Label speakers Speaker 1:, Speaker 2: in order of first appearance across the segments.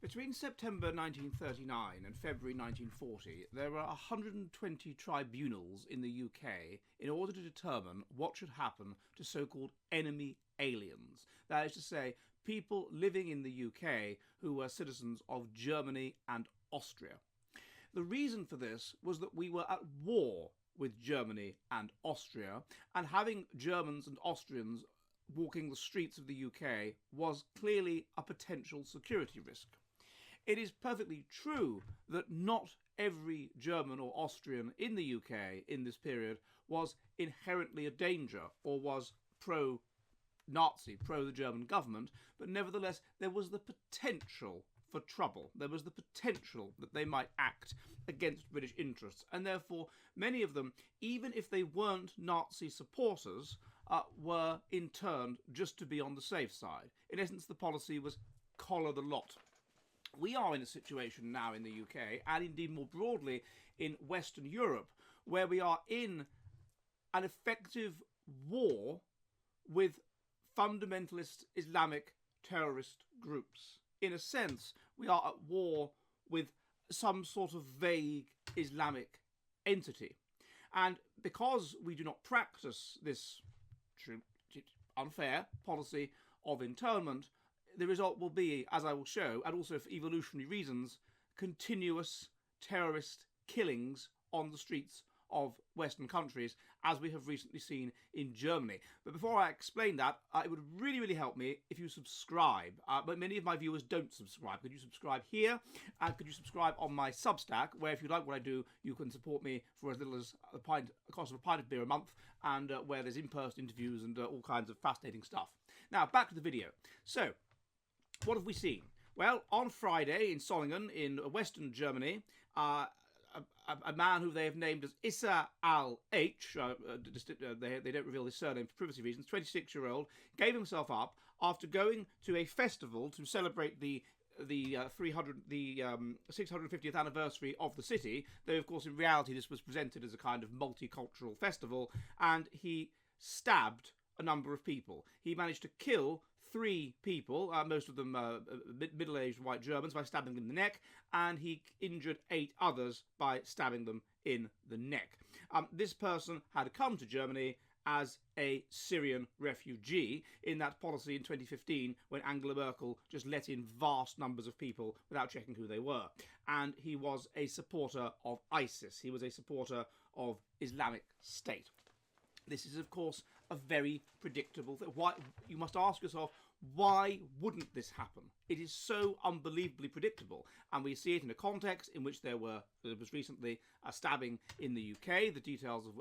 Speaker 1: Between September 1939 and February 1940, there were 120 tribunals in the UK in order to determine what should happen to so-called enemy aliens. That is to say, people living in the UK who were citizens of Germany and Austria. The reason for this was that we were at war with Germany and Austria, and having Germans and Austrians walking the streets of the UK was clearly a potential security risk. It is perfectly true that not every German or Austrian in the UK in this period was inherently a danger or was pro-Nazi, pro the German government, but nevertheless there was the potential for trouble. There was the potential that they might act against British interests, and therefore many of them, even if they weren't Nazi supporters, were interned just to be on the safe side. In essence, the policy was collar the lot. We are in a situation now in the UK, and indeed more broadly in Western Europe, where we are in an effective war with fundamentalist Islamic terrorist groups. In a sense, we are at war with some sort of vague Islamic entity. And because we do not practice this unfair policy of internment, the result will be, as I will show, and also for evolutionary reasons, continuous terrorist killings on the streets of Western countries, as we have recently seen in Germany. But before I explain that, it would really, really help me if you subscribe. But many of my viewers don't subscribe. Could you subscribe here? And could you subscribe on my Substack, where if you like what I do, you can support me for as little as the cost of a pint of beer a month, and where there's in-person interviews and all kinds of fascinating stuff. Now, back to the video. So, what have we seen? Well, on Friday in Solingen, in Western Germany, a man who they have named as Issa al-H, they don't reveal his surname for privacy reasons, 26-year-old, gave himself up after going to a festival to celebrate the 650th anniversary of the city, though of course in reality this was presented as a kind of multicultural festival, and he stabbed a number of people. He managed to kill 3 people, most of them middle-aged white Germans, by stabbing them in the neck, and he injured 8 others by stabbing them in the neck. This person had come to Germany as a Syrian refugee in that policy in 2015 when Angela Merkel just let in vast numbers of people without checking who they were. And he was a supporter of ISIS. He was a supporter of Islamic State. This is, of course, a very predictable thing. Why, you must ask yourself, why wouldn't this happen? It is so unbelievably predictable, and we see it in a context in which there was recently a stabbing in the UK, the details of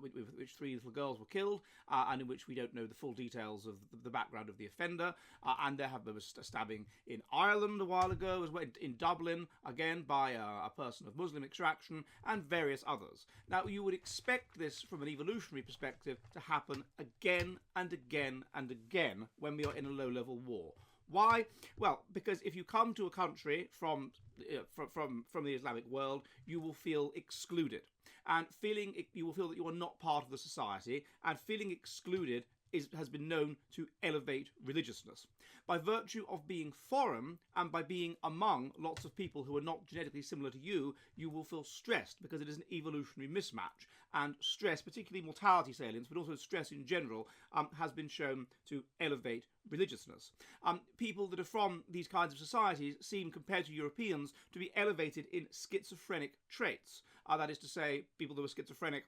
Speaker 1: with which 3 little girls were killed, and in which we don't know the full details of the background of the offender, and there was a stabbing in Ireland a while ago, as well, in Dublin, again by a person of Muslim extraction, and various others. Now, you would expect this from an evolutionary perspective to happen again and again and again when we are in a low-level war. Why? Well, because if you come to a country from the Islamic world, you will feel excluded, and you will feel that you are not part of the society, and feeling excluded has been known to elevate religiousness. By virtue of being foreign and by being among lots of people who are not genetically similar to you, you will feel stressed because it is an evolutionary mismatch. And stress, particularly mortality salience, but also stress in general, has been shown to elevate religiousness. People that are from these kinds of societies seem, compared to Europeans, to be elevated in schizophrenic traits. That is to say, people who are schizophrenic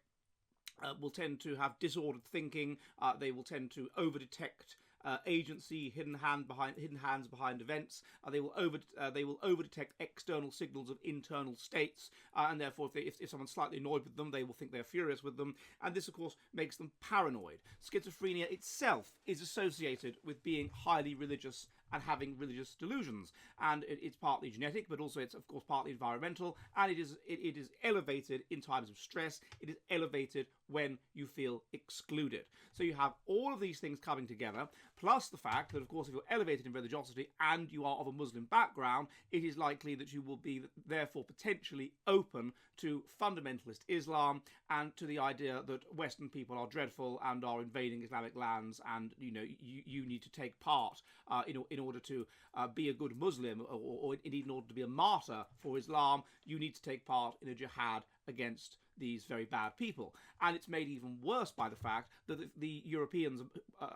Speaker 1: will tend to have disordered thinking. They will tend to over-detect agency, hidden hands behind events. They will over-detect external signals of internal states, and therefore, if someone's slightly annoyed with them, they will think they're furious with them. And this, of course, makes them paranoid. Schizophrenia itself is associated with being highly religious and having religious delusions, and it's partly genetic, but also it's of course partly environmental, and it is elevated in times of stress. It is elevated when you feel excluded. So you have all of these things coming together, plus the fact that, of course, if you're elevated in religiosity and you are of a Muslim background, it is likely that you will be, therefore, potentially open to fundamentalist Islam and to the idea that Western people are dreadful and are invading Islamic lands, and you need to take part in order to be a good Muslim, or indeed in order to be a martyr for Islam. You need to take part in a jihad against these very bad people. And it's made even worse by the fact that the Europeans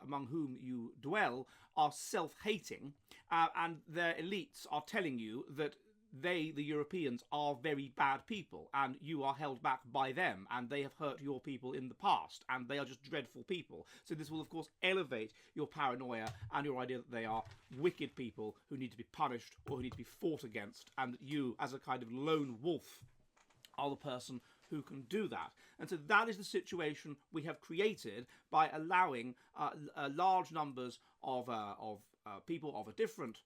Speaker 1: among whom you dwell are self-hating, and their elites are telling you that they, the Europeans, are very bad people, and you are held back by them, and they have hurt your people in the past, and they are just dreadful people. So this will, of course, elevate your paranoia and your idea that they are wicked people who need to be punished or who need to be fought against, and that you, as a kind of lone wolf, are the person who can do that. And so that is the situation we have created by allowing large numbers of people of a different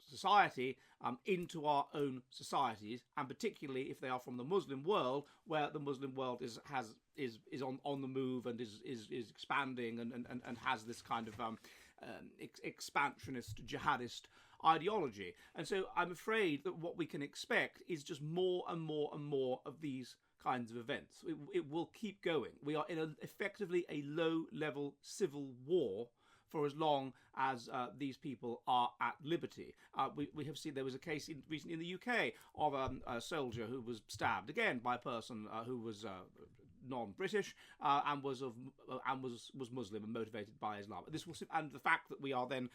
Speaker 1: society into our own societies, and particularly if they are from the Muslim world, where the Muslim world is on the move and is expanding and has this kind of expansionist jihadist ideology. And so I'm afraid that what we can expect is just more and more and more of these kinds of events. It will keep going. We are in effectively a low-level civil war for as long as these people are at liberty. We have seen there was a case recently in the UK of a soldier who was stabbed, again by a person who was non-British and was Muslim and motivated by Islam. And the fact that we are then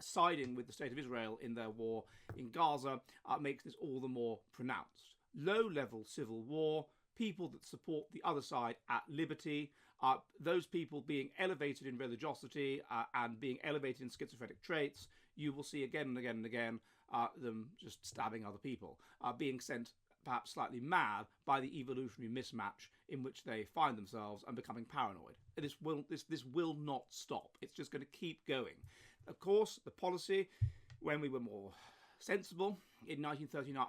Speaker 1: siding with the State of Israel in their war in Gaza makes this all the more pronounced. Low-level civil war, people that support the other side at liberty, those people being elevated in religiosity and being elevated in schizophrenic traits. You will see again and again and again them just stabbing other people, being sent perhaps slightly mad by the evolutionary mismatch in which they find themselves and becoming paranoid. This will not stop. It's just going to keep going. Of course, the policy, when we were more sensible in 1939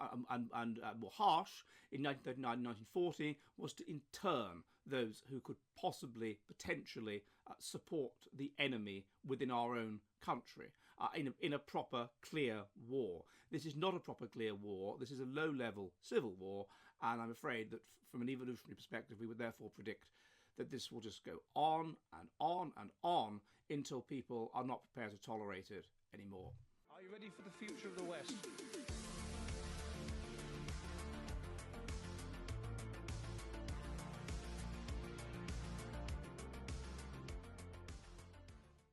Speaker 1: and more harsh in 1939 and 1940, was to intern those who could possibly, potentially support the enemy within our own country in a proper, clear war. This is not a proper, clear war. This is a low-level civil war, and I'm afraid that from an evolutionary perspective, we would therefore predict that this will just go on and on and on until people are not prepared to tolerate it anymore.
Speaker 2: Are you ready for the future of the West?